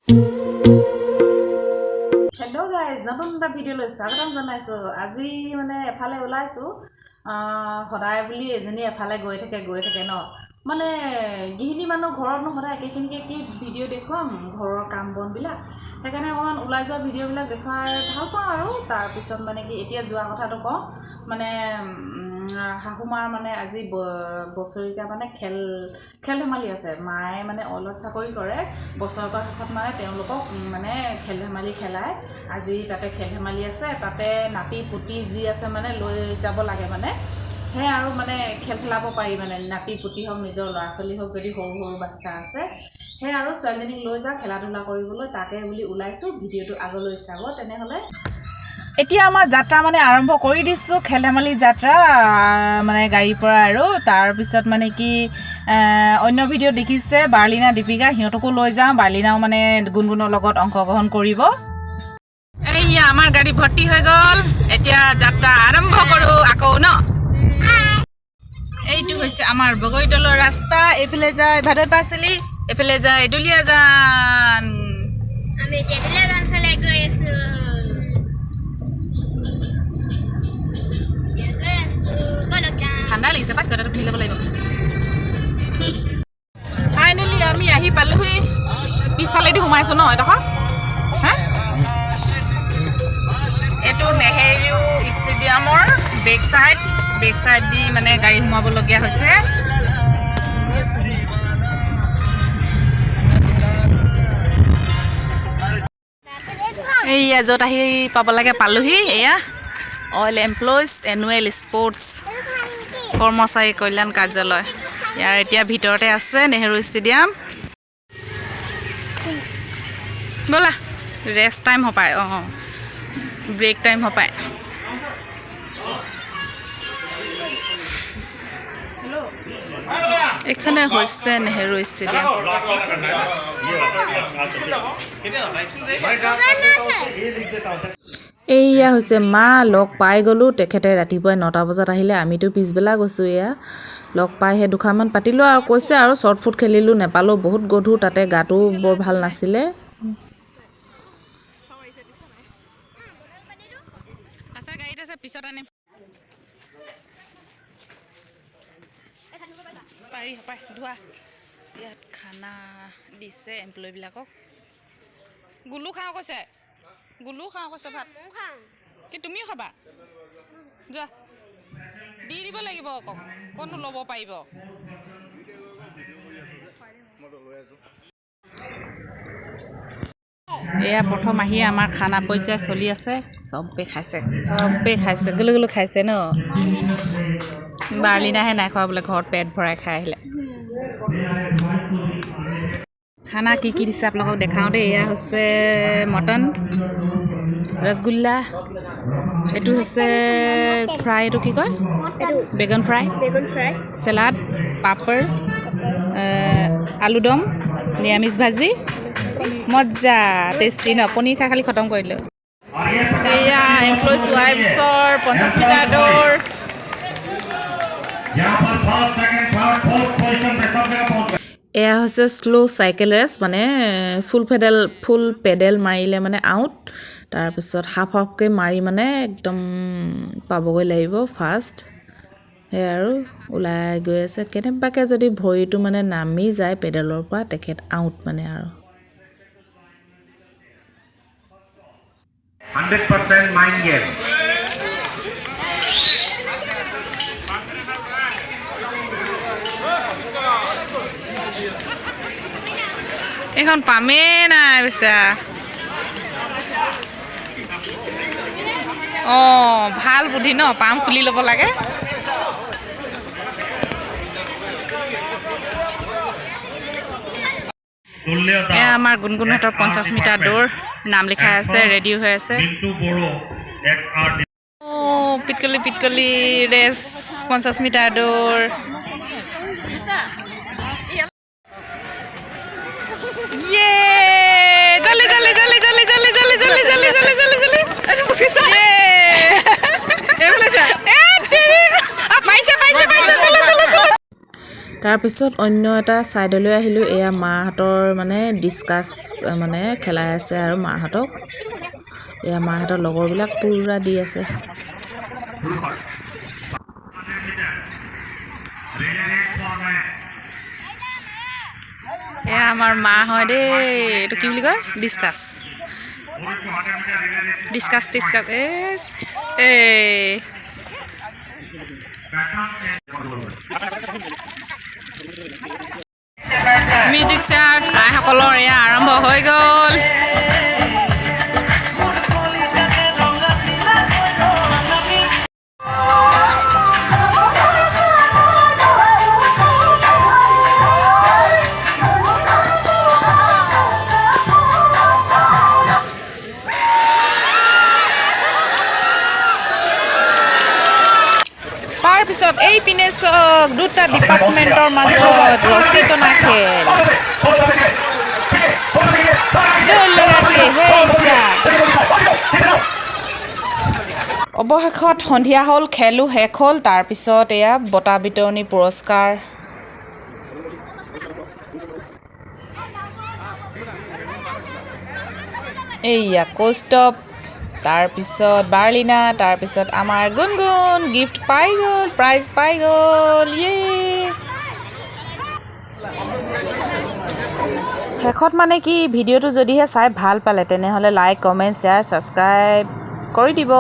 Hello guys, নতুন এটা video লৈ স্বাগতম জনাইছো। আজি মানে এফালে ওলাইছো সদায় বুলি এজনী এফালে গৈ থাকে ন মানে গিহিনী মানুহ ঘৰত নহৰে একেখিনিকে কি ভিডিও দেখুৱাম ঘৰৰ কাম বন বিলাক সেইকাৰণে অকমান ওলাই যোৱা ভিডিও বিলাক দেখাই ভাল পাওঁ আৰু তাৰ পিছত মানে কি এতিয়া যোৱা কথাটো কওঁ মানে হাহুমাৰ মানে আজি বছৰিকা মানে খেল ধেমালি আছে মায়ে মানে অলপ চাকৰি কৰে বছৰকৰ শেষত মানে তেওঁলোকক মানে খেল ধেমালি খেলায় আজি তাতে খেল ধেমালি আছে তাতে নাতি পুতি যি আছে মানে লৈ যাব লাগে মানে হে আৰু মানে খেল খেলাব পাৰি মানে নাতি পুতি হওক নিজৰ ল'ৰা ছোৱালী হওক যদি সৰু সৰু বাচ্চা আছে হে আৰু ছোৱালীজনীক লৈ যাওঁ খেলা ধূলা কৰিবলৈ তাকে বুলি ওলাইছো ভিডিঅ'টো আগলৈ চাব তেনেহ'লে এতিয়া আমাৰ যাত্ৰা মানে আৰম্ভ কৰি দিছোঁ খেল ধেমালি যাত্ৰা মানে গাড়ীৰ পৰা আৰু তাৰপিছত মানে কি অন্য ভিডিঅ' দেখিছে বাৰ্লিনা দীপিকা সিহঁতকো লৈ যাওঁ বাৰ্লিনাও মানে গুণগুণৰ লগত অংশগ্ৰহণ কৰিব এইয়া আমাৰ গাড়ী ভৰ্তি হৈ গ'ল এতিয়া যাত্ৰা আৰম্ভ কৰোঁ আকৌ ন এইটো হৈছে আমাৰ বগৰীতলৰ ৰাস্তা এইফালে যায় ভাদৈ পাচলি এইফালে যায় দুলীয়াজান আমি দুলীয়াজান ফালে গৈ আছোঁ ঠাণ্ডা লাগিছে পাই চুৱেটাৰটো পিন্ধি ল'ব লাগিব ফাইনেলি আমি আহি পালোহি পিছফালেদি সোমাইছোঁ ন এডোখৰ হা এইটো নেহেৰু ষ্টেডিয়ামৰ বেক চাইড দি মানে গাড়ী সোমাবলগীয়া হৈছে এইয়া য'ত আহি পাব লাগে পালোহি এয়া অইল এমপ্লয়িজ এনুৱেল স্পৰ্টছ কৰ্মচাৰী কল্যাণ কাৰ্যালয় ইয়াৰ এতিয়া ভিতৰতে আছে নেহেৰু ষ্টেডিয়াম ব'লা ৰেষ্ট টাইম হপায় অঁ ব্ৰেক টাইম হপায় এখানে হৈছে নেহেৰু ষ্টেডিয়াম এইয়া হৈছে মা লগ পাই গ'লোঁ তেখেতে ৰাতিপুৱাই 9টা বজাত আহিলে আমিতো পিছবেলা গৈছোঁ এয়া লগ পাই সেই দুখামান পাতিলোঁ আৰু কৈছে আৰু শ্বৰ্ট ফুট খেলিলোঁ নেপালোঁ বহুত গধুৰ তাতে গাটো বৰ ভাল নাছিলে পিছত আনিম পাৰি হপাই ধোৱা ইয়াত খানা দিছে এমপ্লয়ীবিলাকক গুলু খাওঁ কৈছে ভাত কি তুমিও খাবা যোৱা দি দিব লাগিব আকৌ কোনটো ল'ব পাৰিব এয়া প্ৰথম আহি আমাৰ খানা পৰ্যায় চলি আছে চবেই খাইছে গুলু খাইছে ন বাৰ্লিনাহে নাই খোৱা বোলে ঘৰত পেট ভৰাই খাই আহিলে খানা কি দিছে আপোনালোকক দেখাওঁ দেই এয়া হৈছে মটন ৰসগোল্লা এইটো হৈছে ফ্ৰাই এইটো কি কয় বেগন ফ্ৰাই চেলাড পাপৰ আলুদম নিৰামিষ ভাজি মজা টেষ্টি ন পনীৰ খাই খালি খতম কৰিলোঁ এয়া এমপ্লয়িজ ৱাইফছৰ 50 মিটাৰ দৌৰ এয়া হৈছে শ্ল' চাইকেল ৰেচ মানে ফুল পেডেল মাৰিলে মানে আউট তাৰপিছত হাফকৈ মাৰি মানে একদম পাবগৈ লাগিব ফাৰ্ষ্ট সেই আৰু ওলাই গৈ আছে কেনেবাকৈ যদি ভৰিটো মানে নামি যায় পেডেলৰ পৰা তেখেত আউট মানে আৰু 100% mind game. এখন পামেই নাই বেচা অঁ ভাল বুদ্ধি ন পাম খুলি ল'ব লাগে এয়া আমাৰ গুণগুণহঁতৰ 50 মিটাৰ দৌৰ নাম লিখাই আছে ৰেডি হৈ আছে অঁ পিটকলি ৰেচ 50 মিটাৰ দৌৰ তাৰপিছত অন্য এটা ছাইডলৈ আহিলোঁ। এয়া মাহঁতৰ মানে ডিছকাছ মানে খেলাই আছে আৰু মাহঁতক এয়া মাহঁতৰ লগৰবিলাক পুৰা দি আছে। এয়া আমাৰ মা হয় দেই, এইটো কি বুলি কয় ডিছকাছ মিউজিক চেয়াৰ আইসকলৰ এয়া আৰম্ভ হৈ গ'ল। তাৰপিছত এই পিনে চক দুটা ডিপাৰ্টমেণ্টৰ মাজত ৰছী টনা খেল। অৱশেষত সন্ধিয়া হ'ল, খেলো শেষ হ'ল। তাৰপিছত এয়া বঁটা বিতৰণি পুৰস্কাৰ। এইয়া কৌস্তৱ, তাৰপিছত বাৰ্লিনা, তাৰপিছত আমাৰ গুণগুণ গিফ্ট পাই গ'ল, প্ৰাইজ পাই গ'ল। শেষত মানে কি ভিডিঅ'টো যদিহে চাই ভাল পালে তেনেহ'লে লাইক, কমেণ্ট, শ্বেয়াৰ, ছাবস্ক্ৰাইব কৰি দিব।